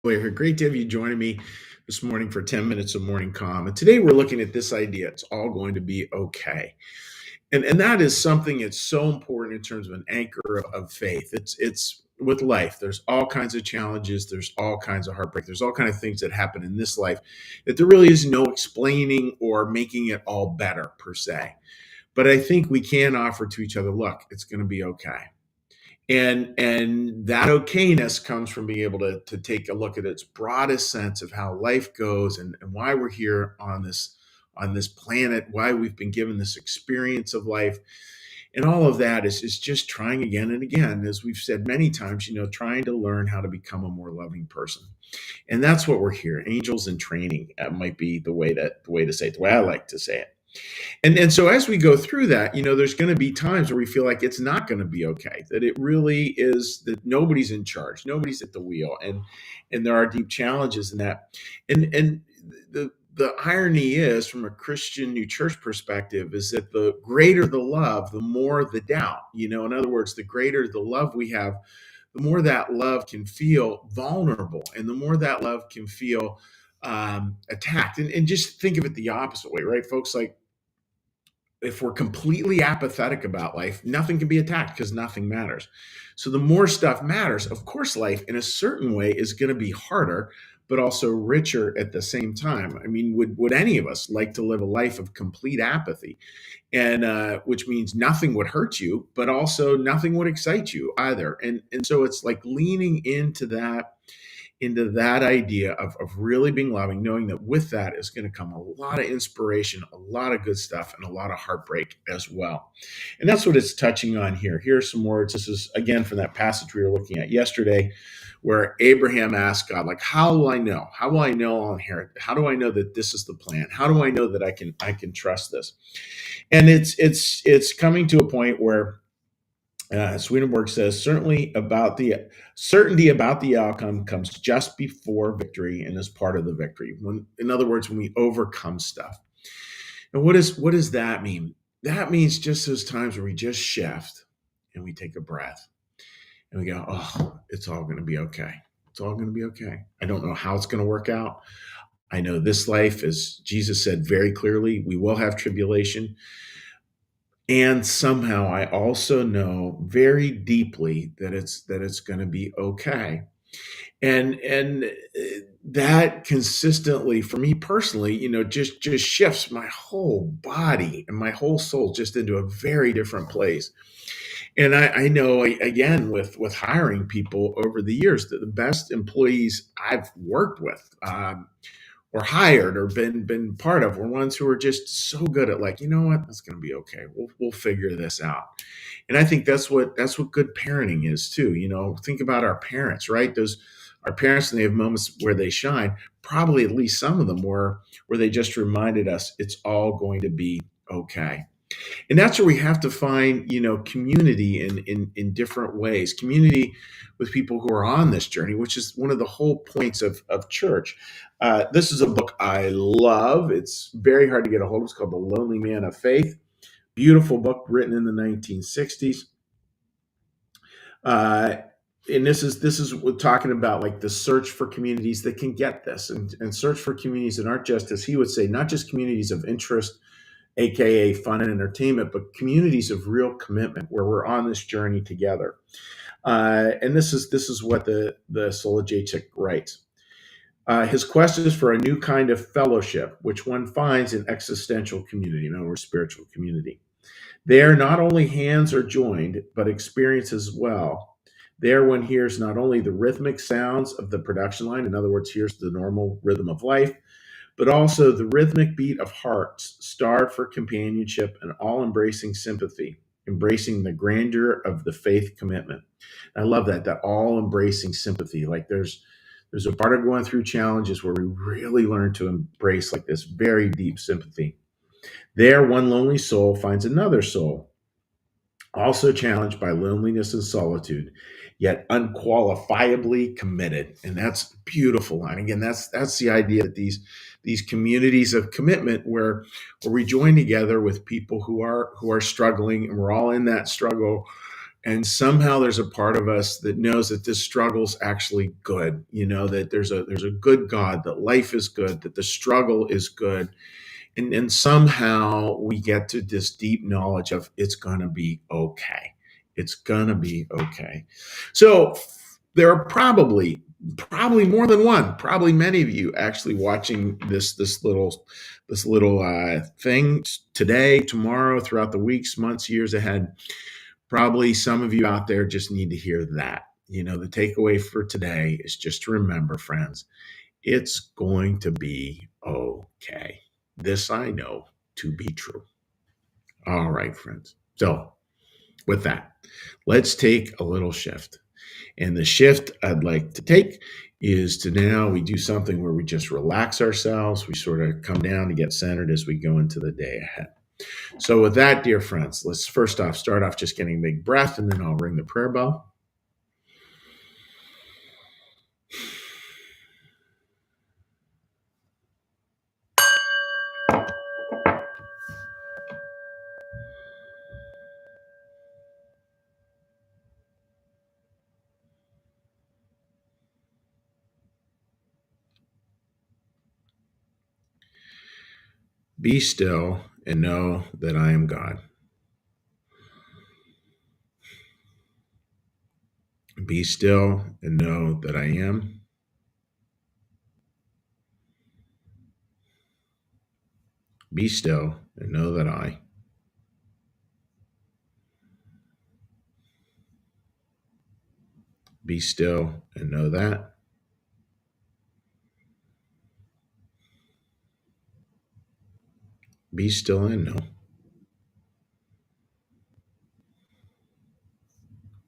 Blair, great to have you joining me this morning for 10 minutes of morning calm. And today we're looking at this idea it's all going to be okay. And that is something that's so important in terms of an anchor of faith. It's with life. There's all kinds of challenges, there's all kinds of heartbreak, there's all kinds of things that happen in this life that there really is no explaining or making it all better per se. But I think we can offer to each other, look, it's going to be okay. And that okayness comes from being able to take a look at its broadest sense of how life goes and why we're here on this planet, why we've been given this experience of life. And all of that is just trying again and again, as we've said many times, trying to learn how to become a more loving person. And that's what we're here. Angels in training might be the way to say it, the way I like to say it. And so as we go through that, there's going to be times where we feel like it's not going to be okay, that it really is that nobody's in charge, nobody's at the wheel, and there are deep challenges in that. And the irony is, from a Christian New Church perspective, is that the greater the love, the more the doubt. In other words, the greater the love we have, the more that love can feel vulnerable, and the more that love can feel attacked. And just think of it the opposite way, right, folks? Like, if we're completely apathetic about life, nothing can be attacked because nothing matters. So the more stuff matters, of course, life in a certain way is going to be harder, but also richer at the same time. I mean, would any of us like to live a life of complete apathy, and which means nothing would hurt you, but also nothing would excite you either. And so it's like leaning into that idea of really being loving, knowing that with that is going to come a lot of inspiration, a lot of good stuff, and a lot of heartbreak as well. And that's what it's touching on here. Here are some words. This is, again, from that passage we were looking at yesterday, where Abraham asked God, like, how will I know? How will I know I'll inherit? How do I know that this is the plan? How do I know that I can trust this? And it's coming to a point where Swedenborg says certainty about the outcome comes just before victory and is part of the victory. In other words, when we overcome stuff. And what does that mean? That means just those times where we just shift and we take a breath and we go, oh, it's all going to be okay. It's all going to be okay. I don't know how it's going to work out. I know this life, as Jesus said very clearly, we will have tribulation. And somehow I also know very deeply that it's going to be okay. And that consistently, for me personally, just shifts my whole body and my whole soul just into a very different place. And I know, again, with hiring people over the years, that the best employees I've worked with, or hired or been part of, were ones who are just so good at, like, you know what, that's going to be okay. We'll figure this out. And I think that's what good parenting is too. Think about our parents, right? Those Our parents, and they have moments where they shine. Probably at least some of them were where they just reminded us it's all going to be okay. And that's where we have to find, community in different ways. Community with people who are on this journey, which is one of the whole points of church. This is a book I love. It's very hard to get a hold of. It's called The Lonely Man of Faith. Beautiful book written in the 1960s. And this is we're talking about, like, the search for communities that can get this, and search for communities that aren't just, as he would say, not just communities of interest, aka fun and entertainment, but communities of real commitment where we're on this journey together. And this is what the Solojaychik writes. His quest is for a new kind of fellowship, which one finds in existential community, in other words, spiritual community. There, not only hands are joined, but experience as well. There, one hears not only the rhythmic sounds of the production line, in other words, here's the normal rhythm of life, but also the rhythmic beat of hearts starved for companionship and all-embracing sympathy, embracing the grandeur of the faith commitment. I love that all-embracing sympathy. Like, there's a part of going through challenges where we really learn to embrace, like, this very deep sympathy. There, one lonely soul finds another soul, also challenged by loneliness and solitude, yet unqualifiably committed. And that's a beautiful line. Again, that's the idea that these communities of commitment, where we join together with people who are struggling, and we're all in that struggle, And somehow there's a part of us that knows that this struggle's actually good, that there's a good God, that life is good, that the struggle is good. And somehow we get to this deep knowledge of it's going to be okay. It's going to be okay. So there are probably more than one, probably many of you actually watching this little thing today, tomorrow, throughout the weeks, months, years ahead. Probably some of you out there just need to hear that. The takeaway for today is just to remember, friends, it's going to be okay. This I know to be true. All right, friends. So, with that, let's take a little shift. And the shift I'd like to take is to now we do something where we just relax ourselves. We sort of come down to get centered as we go into the day ahead. So with that, dear friends, let's first off start off just getting a big breath, and then I'll ring the prayer bell. Be still and know that I am God. Be still and know that I am. Be still and know that I. Be still and know that. Be still and know.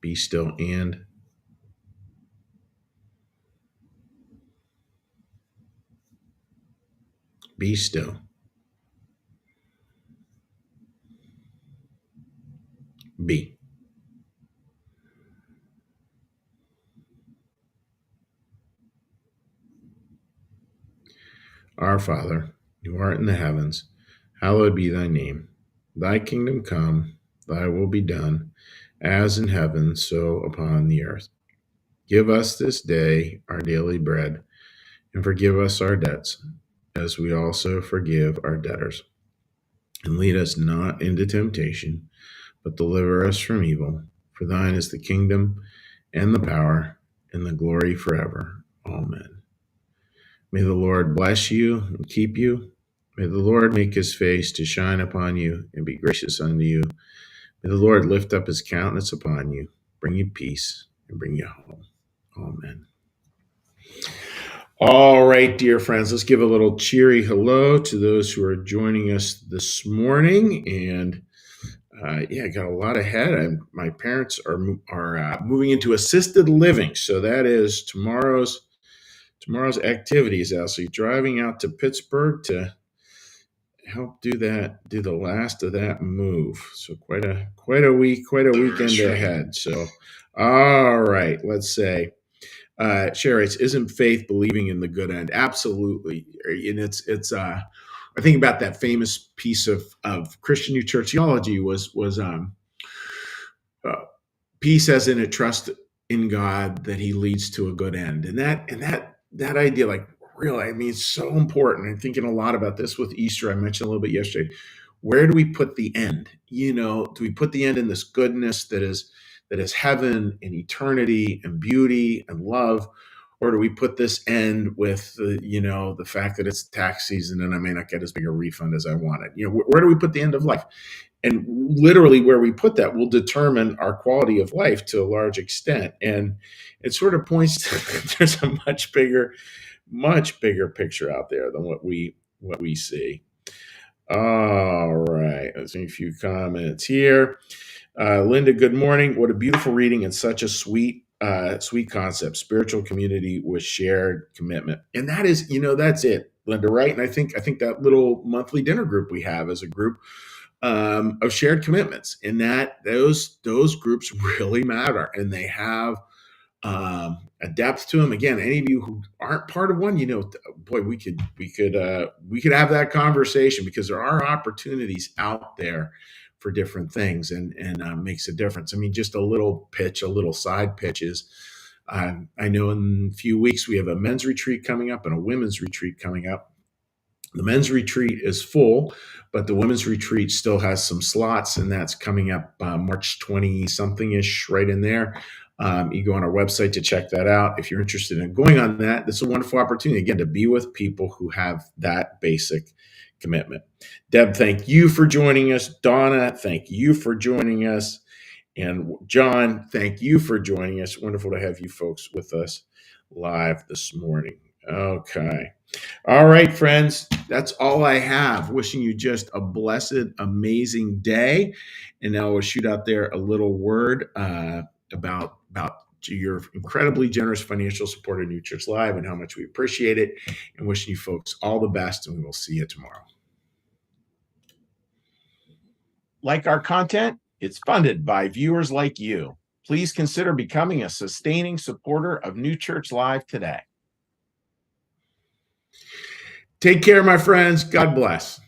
Be still and. Be still. Be. Our Father, who art in the heavens, hallowed be thy name. Thy kingdom come, thy will be done, as in heaven, so upon the earth. Give us this day our daily bread, and forgive us our debts, as we also forgive our debtors. And lead us not into temptation, but deliver us from evil. For thine is the kingdom, and the power, and the glory forever. Amen. May the Lord bless you and keep you. May the Lord make his face to shine upon you and be gracious unto you. May the Lord lift up his countenance upon you, bring you peace, and bring you home. Amen. All right, dear friends, let's give a little cheery hello to those who are joining us this morning. And got a lot ahead. My parents are moving into assisted living, so that is tomorrow's activities. So driving out to Pittsburgh to help do the last of that move. So quite a weekend ahead. So, all right, let's say. Sherry, isn't faith believing in the good end? Absolutely. And it's I think about that famous piece of Christian New Church theology was peace as in a trust in God that he leads to a good end. And that idea, like, really, I mean, it's so important. I'm thinking a lot about this with Easter. I mentioned a little bit yesterday. Where do we put the end? Do we put the end in this goodness that is heaven and eternity and beauty and love? Or do we put this end with the fact that it's tax season and I may not get as big a refund as I wanted? Where do we put the end of life? And literally where we put that will determine our quality of life to a large extent. And it sort of points to there's a much bigger picture out there than what we see. All right, let's see a few comments here. Linda, good morning. What a beautiful reading and such a sweet concept. Spiritual community with shared commitment, and that is, that's it, Linda. Right? And I think that little monthly dinner group we have as a group of shared commitments, and that those groups really matter, and they have a depth to them. Again, any of you who aren't part of one, boy, we could have that conversation, because there are opportunities out there for different things, and makes a difference. I mean, just a little pitch, a little side pitch is, I know in a few weeks we have a men's retreat coming up and a women's retreat coming up. The men's retreat is full, but the women's retreat still has some slots, and that's coming up March 20 something ish, right in there. You go on our website to check that out. If you're interested in going on that, this is a wonderful opportunity, again, to be with people who have that basic commitment. Deb, thank you for joining us. Donna, thank you for joining us. And John, thank you for joining us. Wonderful to have you folks with us live this morning. Okay. All right, friends, that's all I have. Wishing you just a blessed, amazing day. And now we'll shoot out there a little word about your incredibly generous financial support of New Church Live and how much we appreciate it. And wishing you folks all the best, and we will see you tomorrow. Like our content? It's funded by viewers like you. Please consider becoming a sustaining supporter of New Church Live today. Take care, my friends. God bless.